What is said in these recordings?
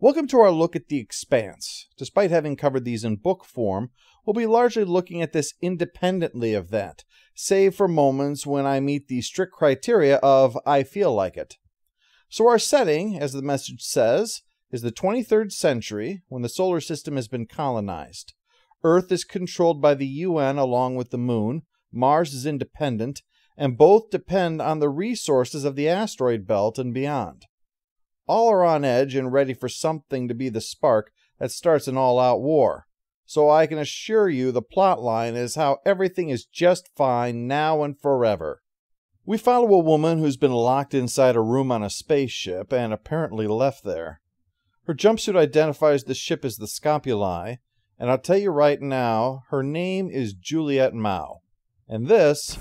Welcome to our look at the Expanse. Despite having covered these in book form, we'll be largely looking at this independently of that, save for moments when I meet the strict criteria of I feel like it. So our setting, as the message says, is the 23rd century when the solar system has been colonized. Earth is controlled by the UN along with the Moon, Mars is independent, and both depend on the resources of the asteroid belt and beyond. All are on edge and ready for something to be the spark that starts an all-out war. So I can assure you the plot line is how everything is just fine now and forever. We follow a woman who's been locked inside a room on a spaceship and apparently left there. Her jumpsuit identifies the ship as the Scopuli, and I'll tell you right now, her name is Juliet Mao. And this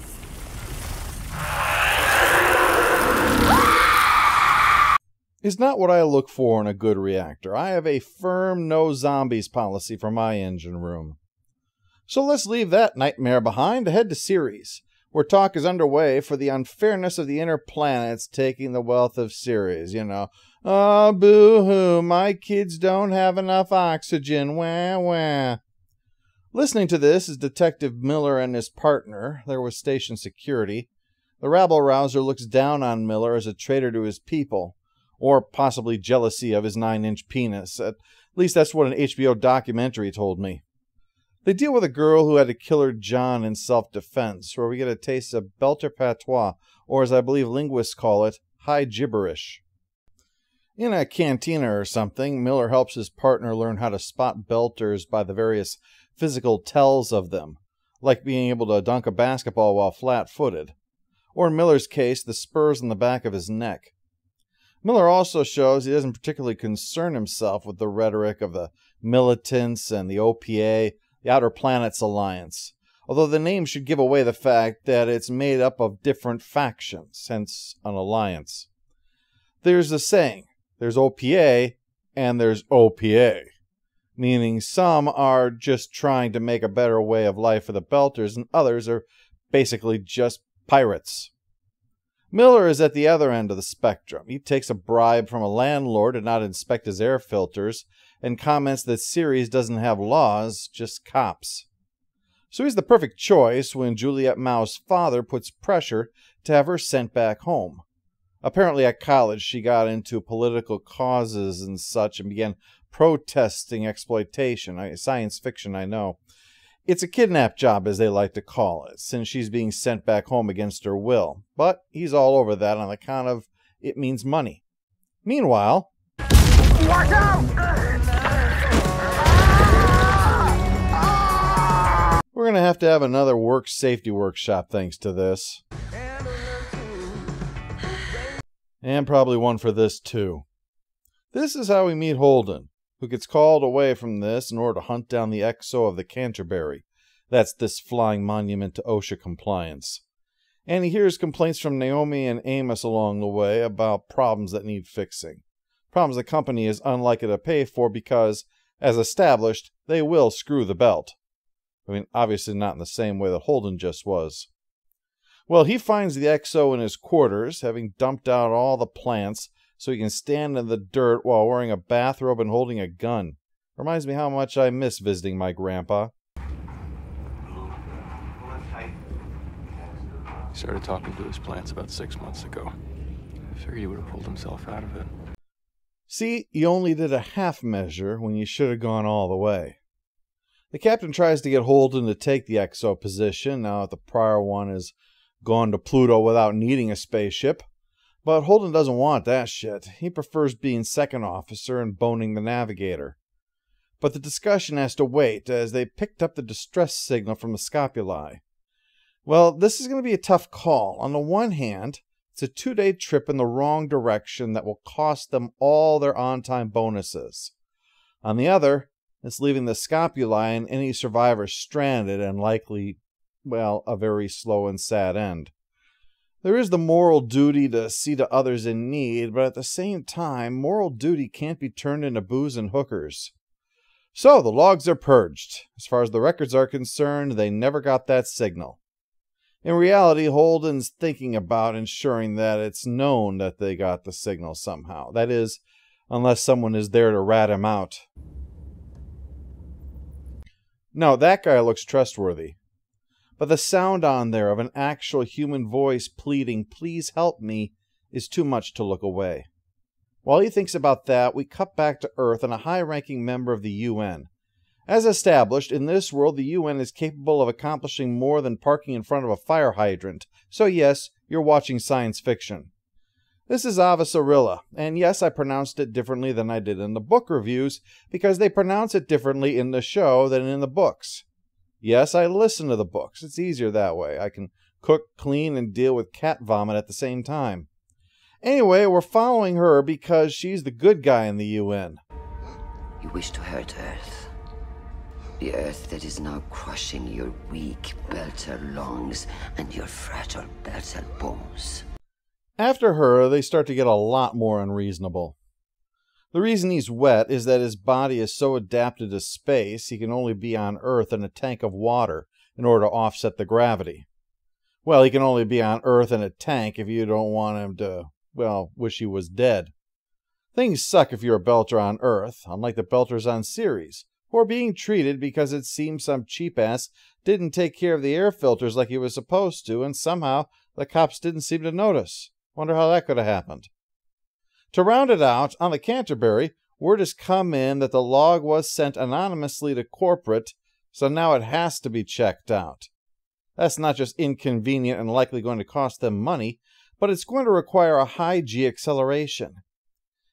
is not what I look for in a good reactor. I have a firm no zombies policy for my engine room. So let's leave that nightmare behind and head to Ceres, where talk is underway for the unfairness of the inner planets taking the wealth of Ceres, you know. Oh, boo-hoo, my kids don't have enough oxygen, wah, wah. Listening to this is Detective Miller and his partner. There was station security. The rabble-rouser looks down on Miller as a traitor to his people, or possibly jealousy of his 9-inch penis. At least that's what an HBO documentary told me. They deal with a girl who had to kill her John in self-defense, where we get a taste of Belter patois, or as I believe linguists call it, high gibberish. In a cantina or something, Miller helps his partner learn how to spot Belters by the various physical tells of them, like being able to dunk a basketball while flat-footed, or in Miller's case, the spurs on the back of his neck. Miller also shows he doesn't particularly concern himself with the rhetoric of the militants and the OPA, the Outer Planets Alliance, although the name should give away the fact that it's made up of different factions, hence an alliance. There's a saying, there's OPA and there's OPA, meaning some are just trying to make a better way of life for the Belters and others are basically just pirates. Miller is at the other end of the spectrum. He takes a bribe from a landlord to not inspect his air filters and comments that Ceres doesn't have laws, just cops. So he's the perfect choice when Juliet Mao's father puts pressure to have her sent back home. Apparently at college she got into political causes and such and began protesting exploitation. Science fiction, I know. It's a kidnap job, as they like to call it, since she's being sent back home against her will. But he's all over that on account of it means money. Meanwhile, watch out! We're going to have another work safety workshop thanks to this. And probably one for this too. This is how we meet Holden, who gets called away from this in order to hunt down the XO of the Canterbury. That's this flying monument to OSHA compliance. And he hears complaints from Naomi and Amos along the way about problems that need fixing. Problems the company is unlikely to pay for because, as established, they will screw the belt. I mean, obviously not in the same way that Holden just was. Well, he finds the XO in his quarters, having dumped out all the plants, so he can stand in the dirt while wearing a bathrobe and holding a gun. Reminds me how much I miss visiting my grandpa. He started talking to his plants about 6 months ago. I figured he would have pulled himself out of it. See, you only did a half measure when you should have gone all the way. The captain tries to get Holden to take the XO position, now that the prior one has gone to Pluto without needing a spaceship. But Holden doesn't want that shit. He prefers being second officer and boning the navigator. But the discussion has to wait, as they picked up the distress signal from the Scopuli. Well, this is going to be a tough call. On the one hand, it's a 2-day trip in the wrong direction that will cost them all their on-time bonuses. On the other, it's leaving the Scopuli and any survivors stranded and likely, well, a very slow and sad end. There is the moral duty to see to others in need, but at the same time, moral duty can't be turned into booze and hookers. So, the logs are purged. As far as the records are concerned, they never got that signal. In reality, Holden's thinking about ensuring that it's known that they got the signal somehow. That is, unless someone is there to rat him out. No, that guy looks trustworthy. But the sound on there of an actual human voice pleading, "Please help me," is too much to look away. While he thinks about that, we cut back to Earth and a high-ranking member of the UN. As established, in this world, the UN is capable of accomplishing more than parking in front of a fire hydrant. So yes, you're watching science fiction. This is Avasarilla, and yes, I pronounced it differently than I did in the book reviews, because they pronounce it differently in the show than in the books. Yes, I listen to the books. It's easier that way. I can cook, clean, and deal with cat vomit at the same time. Anyway, we're following her because she's the good guy in the UN. You wish to hurt Earth. The Earth that is now crushing your weak belter lungs and your fragile belter bones. After her, they start to get a lot more unreasonable. The reason he's wet is that his body is so adapted to space, he can only be on Earth in a tank of water in order to offset the gravity. Well, he can only be on Earth in a tank if you don't want him to, well, wish he was dead. Things suck if you're a belter on Earth, unlike the belters on Ceres, who are being treated because it seems some cheap-ass didn't take care of the air filters like he was supposed to, and somehow the cops didn't seem to notice. Wonder how that could have happened. To round it out, on the Canterbury, word has come in that the log was sent anonymously to corporate, so now it has to be checked out. That's not just inconvenient and likely going to cost them money, but it's going to require a high G acceleration.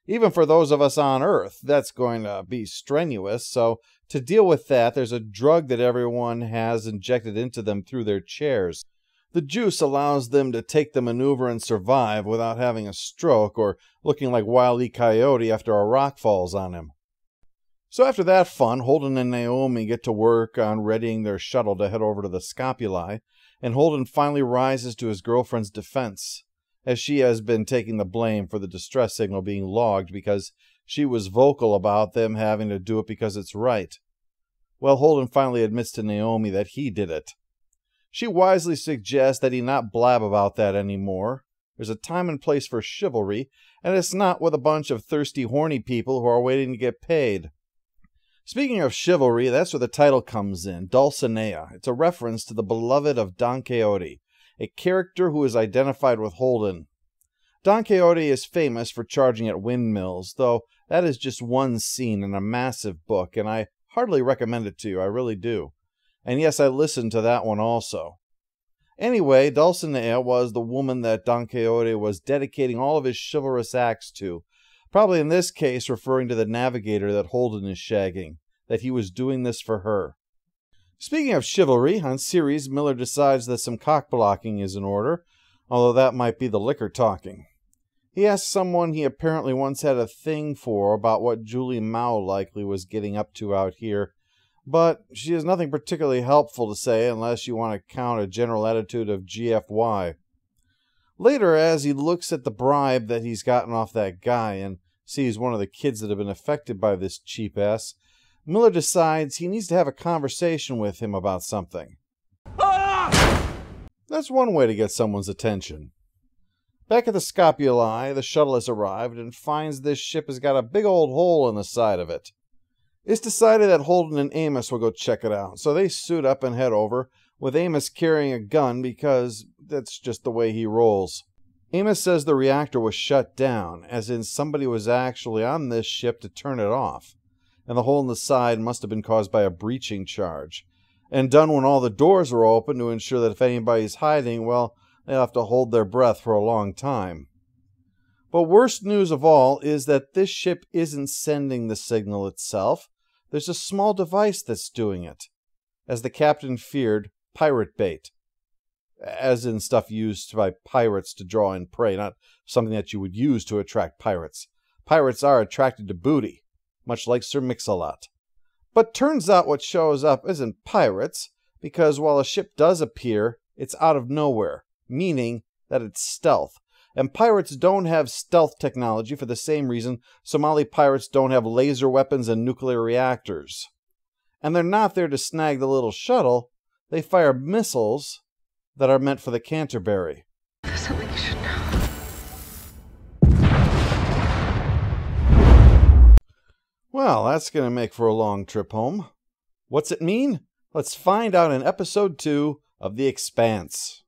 Even for those of us on Earth, that's going to be strenuous, so to deal with that, there's a drug that everyone has injected into them through their chairs. The juice allows them to take the maneuver and survive without having a stroke or looking like Wile E. Coyote after a rock falls on him. So after that fun, Holden and Naomi get to work on readying their shuttle to head over to the Scopuli, and Holden finally rises to his girlfriend's defense, as she has been taking the blame for the distress signal being logged because she was vocal about them having to do it because it's right. Well, Holden finally admits to Naomi that he did it. She wisely suggests that he not blab about that anymore. There's a time and place for chivalry, and it's not with a bunch of thirsty, horny people who are waiting to get paid. Speaking of chivalry, that's where the title comes in, Dulcinea. It's a reference to the beloved of Don Quixote, a character who is identified with Holden. Don Quixote is famous for charging at windmills, though that is just one scene in a massive book, and I hardly recommend it to you, I really do. And yes, I listened to that one also. Anyway, Dulcinea was the woman that Don Quixote was dedicating all of his chivalrous acts to, probably in this case referring to the navigator that Holden is shagging, that he was doing this for her. Speaking of chivalry, on Ceres, Miller decides that some cock-blocking is in order, although that might be the liquor talking. He asks someone he apparently once had a thing for about what Julie Mao likely was getting up to out here, but she has nothing particularly helpful to say unless you want to count a general attitude of GFY. Later, as he looks at the bribe that he's gotten off that guy and sees one of the kids that have been affected by this cheap-ass, Miller decides he needs to have a conversation with him about something. That's one way to get someone's attention. Back at the Scopuli, the shuttle has arrived and finds this ship has got a big old hole in the side of it. It's decided that Holden and Amos will go check it out, so they suit up and head over, with Amos carrying a gun because that's just the way he rolls. Amos says the reactor was shut down, as in somebody was actually on this ship to turn it off, and the hole in the side must have been caused by a breaching charge, and done when all the doors were open to ensure that if anybody's hiding, well, they'll have to hold their breath for a long time. But worst news of all is that this ship isn't sending the signal itself. There's a small device that's doing it. As the captain feared, pirate bait. As in stuff used by pirates to draw in prey, not something that you would use to attract pirates. Pirates are attracted to booty, much like Sir Mix-a-Lot. But turns out what shows up isn't pirates, because while a ship does appear, it's out of nowhere, meaning that it's stealth. And pirates don't have stealth technology for the same reason Somali pirates don't have laser weapons and nuclear reactors. And they're not there to snag the little shuttle. They fire missiles that are meant for the Canterbury. There's something you should know. Well, that's going to make for a long trip home. What's it mean? Let's find out in episode 2 of The Expanse.